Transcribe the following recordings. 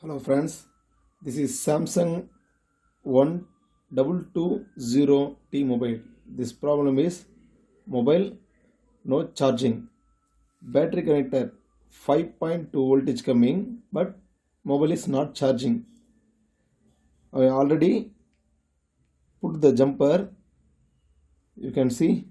Hello friends, this is Samsung 1220T mobile. This problem is mobile no charging. Battery connector 5.2 voltage coming, but mobile is not charging. I already put the jumper. You can see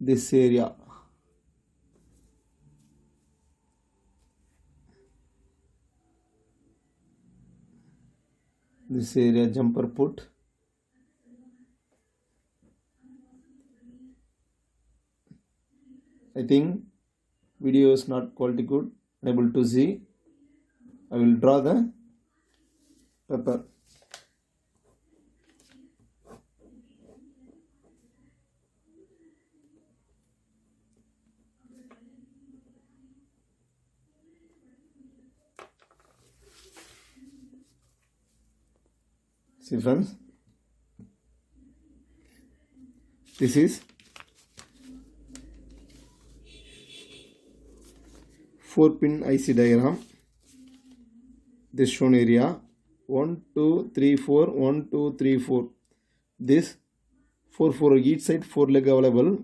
this area. This area jumper put. I think video is not quality good, unable to see. I will draw the paper. See friends, this is 4-pin IC diagram. This shown area 1, 2, 3, 4, 1, 2, 3, 4. This 4 each side, 4 leg available.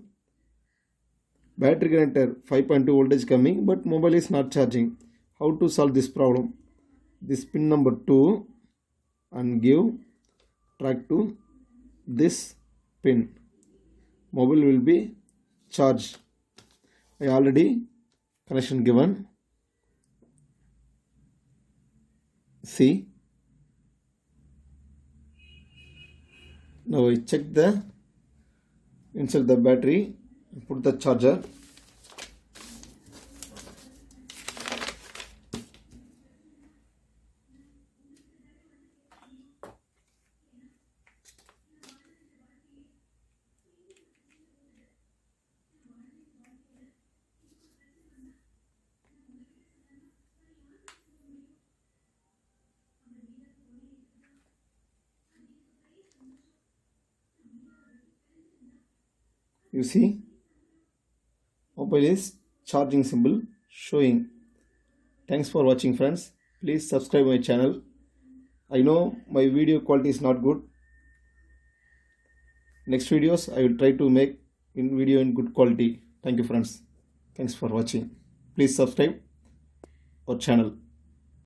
Battery connector 5.2 voltage coming, but mobile is not charging. How to solve this problem? This pin number 2 and give track to this pin. Mobile will be charged. I already connection given. See, now I check the insert the battery, put the charger. You see, mobile is charging symbol showing. Thanks for watching friends. Please subscribe my channel. I know my video quality is not good. Next videos I will try to make video in good quality. Thank you friends. Thanks for watching. Please subscribe our channel.